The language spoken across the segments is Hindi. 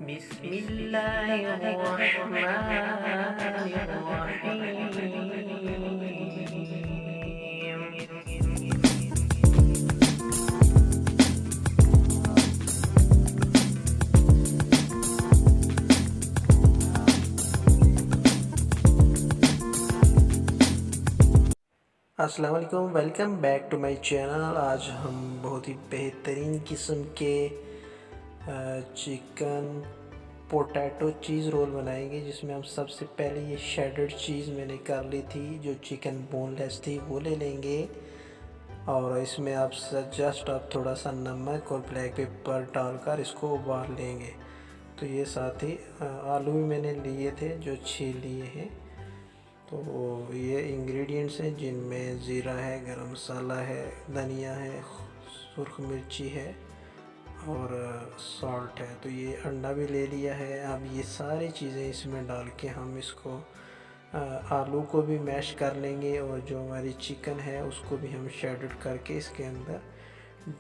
बिस्मिल्लाहिर्रहमानिर्रहीम। अस्सलाम वालेकुम, welcome back to my channel. आज हम बहुत ही बेहतरीन किस्म के चिकन पोटैटो चीज़ रोल बनाएंगे, जिसमें हम सबसे पहले ये शेडेड चीज़ मैंने कर ली थी, जो चिकन बोनलेस थी, वो ले लेंगे। और इसमें आप जस्ट आप थोड़ा सा नमक और ब्लैक पेपर डालकर इसको उबाल लेंगे। तो ये साथ ही आलू भी मैंने लिए थे, जो छील लिए हैं। तो ये इंग्रेडिएंट्स हैं, जिनमें ज़ीरा है, गरम मसाला है, धनिया है, सुर्ख मिर्ची है और सॉल्ट है। तो ये अंडा भी ले लिया है। अब ये सारी चीज़ें इसमें डाल के हम इसको आलू को भी मैश कर लेंगे, और जो हमारी चिकन है उसको भी हम शेडेड करके इसके अंदर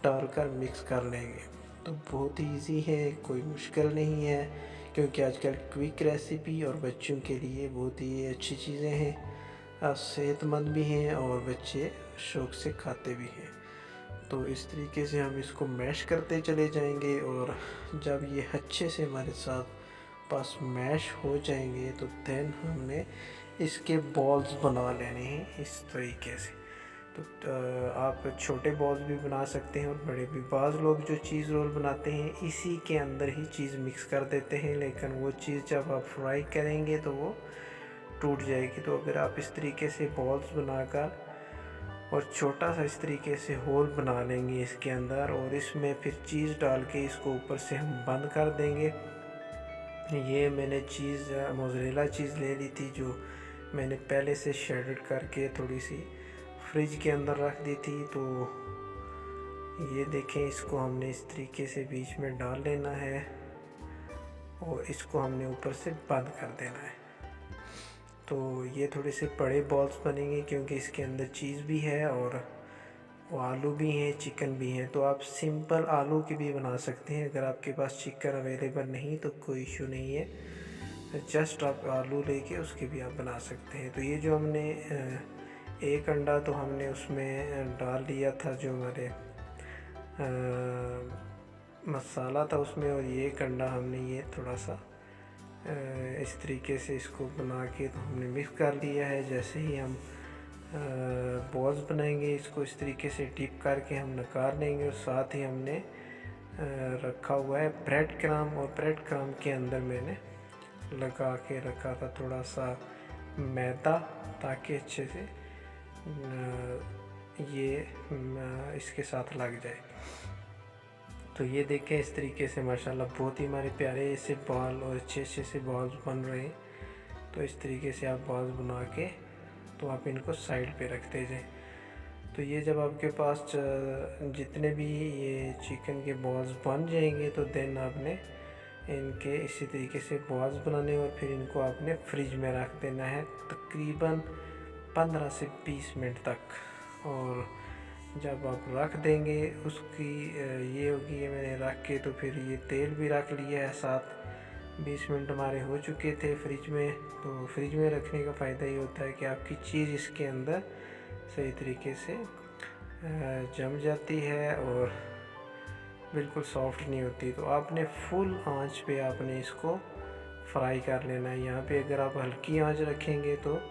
डालकर मिक्स कर लेंगे। तो बहुत ही ईजी है, कोई मुश्किल नहीं है, क्योंकि आजकल क्विक रेसिपी और बच्चों के लिए बहुत ही अच्छी चीज़ें हैं, सेहतमंद भी हैं और बच्चे शौक़ से खाते भी हैं। तो इस तरीके से हम इसको मैश करते चले जाएंगे, और जब ये अच्छे से हमारे साथ पास मैश हो जाएंगे तो देन हमने इसके बॉल्स बना लेने हैं इस तरीके से। तो आप छोटे बॉल्स भी बना सकते हैं और बड़े भी। बाज़ लोग जो चीज़ रोल बनाते हैं इसी के अंदर ही चीज़ मिक्स कर देते हैं, लेकिन वो चीज़ जब आप फ्राई करेंगे तो वो टूट जाएगी। तो अगर आप इस तरीके से बॉल्स बनाकर और छोटा सा इस तरीके से होल बना लेंगे इसके अंदर, और इसमें फिर चीज़ डाल के इसको ऊपर से हम बंद कर देंगे। ये मैंने चीज़ मोज़रेला चीज़ ले ली थी, जो मैंने पहले से शेडेड करके थोड़ी सी फ्रिज के अंदर रख दी थी। तो ये देखें, इसको हमने इस तरीके से बीच में डाल लेना है और इसको हमने ऊपर से बंद कर देना है। तो ये थोड़े से बड़े बॉल्स बनेंगे, क्योंकि इसके अंदर चीज़ भी है और वो आलू भी हैं, चिकन भी हैं। तो आप सिंपल आलू की भी बना सकते हैं। अगर आपके पास चिकन अवेलेबल नहीं तो कोई इशू नहीं है, जस्ट आप आलू लेके उसके भी आप बना सकते हैं। तो ये जो हमने एक अंडा तो हमने उसमें डाल दिया था, जो हमारे मसाला था उसमें, और ये एक अंडा हमने ये थोड़ा सा इस तरीके से इसको बना के तो हमने मिक्स कर लिया है। जैसे ही हम बॉल्स बनाएंगे, इसको इस तरीके से डिप करके हम नकार लेंगे, और साथ ही हमने रखा हुआ है ब्रेड क्रम्ब, और ब्रेड क्रम्ब के अंदर मैंने लगा के रखा था थोड़ा सा मैदा, ताकि अच्छे से ये इसके साथ लग जाए। तो ये देखें, इस तरीके से माशाल्लाह बहुत ही हमारे प्यारे ऐसे बॉल और अच्छे से बॉल्स बन रहे हैं। तो इस तरीके से आप बॉल्स बना के तो आप इनको साइड पे रखते जाएं। तो ये जब आपके पास जितने भी ये चिकन के बॉल्स बन जाएंगे, तो देन आपने इनके इसी तरीके से बॉल्स बनाने, और फिर इनको आपने फ्रिज में रख देना है तकरीबन 15 से 20 मिनट तक। और जब आप रख देंगे उसकी ये होगी, ये मैंने रख के तो फिर ये तेल भी रख लिया है साथ। 20 मिनट हमारे हो चुके थे फ्रिज में। तो फ्रिज में रखने का फ़ायदा ये होता है कि आपकी चीज़ इसके अंदर सही तरीके से जम जाती है और बिल्कुल सॉफ्ट नहीं होती। तो आपने फुल आंच पे आपने इसको फ्राई कर लेना है। यहाँ पे अगर आप हल्की आंच रखेंगे तो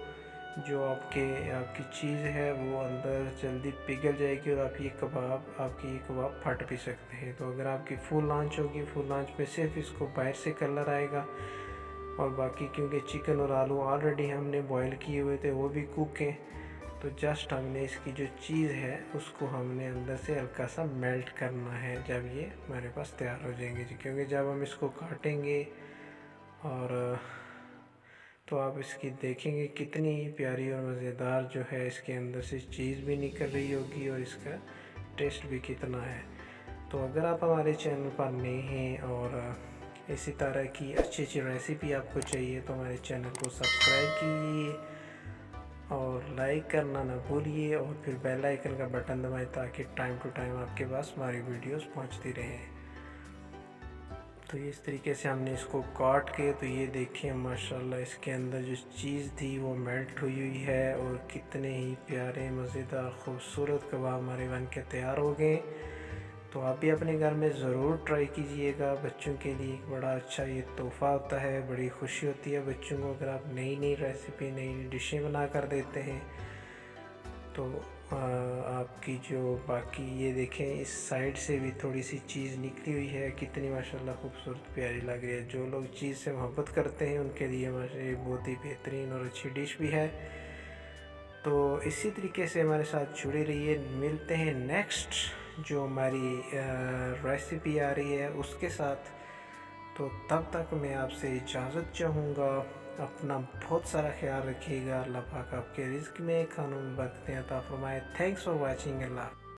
जो आपकी चीज़ है वो अंदर जल्दी पिघल जाएगी, और आपकी कबाब फट भी सकते हैं। तो अगर आपकी फुल आंच होगी, फुल आंच पे सिर्फ इसको बाहर से कलर आएगा, और बाकी क्योंकि चिकन और आलू ऑलरेडी हमने बॉईल किए हुए थे, वो भी कुक हैं। तो जस्ट हमने इसकी जो चीज़ है उसको हमने अंदर से हल्का सा मेल्ट करना है, जब ये हमारे पास तैयार हो जाएंगे जी। क्योंकि जब हम इसको काटेंगे और तो आप इसकी देखेंगे कितनी प्यारी और मज़ेदार जो है इसके अंदर से चीज़ भी निकल रही होगी, और इसका टेस्ट भी कितना है। तो अगर आप हमारे चैनल पर नए हैं और इसी तरह की अच्छी अच्छी रेसिपी आपको चाहिए, तो हमारे चैनल को सब्सक्राइब कीजिए और लाइक करना ना भूलिए, और फिर बेल आइकन का बटन दबाएं, ताकि टाइम टू टाइम आपके पास हमारी वीडियोस पहुंचती रहें। तो इस तरीके से हमने इसको काट के, तो ये देखिए माशाल्लाह इसके अंदर जो चीज़ थी वो मेल्ट हुई हुई है और कितने ही प्यारे मज़ेदार ख़ूबसूरत कबाब हमारे बन के तैयार हो गए। तो आप भी अपने घर में ज़रूर ट्राई कीजिएगा। बच्चों के लिए एक बड़ा अच्छा ये तोहफ़ा होता है, बड़ी खुशी होती है बच्चों को अगर आप नई नई रेसिपी, नई नई डिशें बना कर देते हैं। तो आपकी जो बाकी ये देखें इस साइड से भी थोड़ी सी चीज़ निकली हुई है, कितनी माशाल्लाह खूबसूरत प्यारी लग रही है। जो लोग चीज़ से मोहब्बत करते हैं उनके लिए माशाल्लाह बहुत ही बेहतरीन और अच्छी डिश भी है। तो इसी तरीके से हमारे साथ जुड़े रहिए। मिलते हैं नेक्स्ट जो हमारी रेसिपी आ रही है उसके साथ। तो तब तक मैं आपसे इजाज़त चाहूँगा। अपना बहुत सारा ख्याल रखिएगा। अल्लाह पाक आपके रिज़्क़ में खानों में बरकतें अता फरमाए। Thanks for watching. अल्लाह।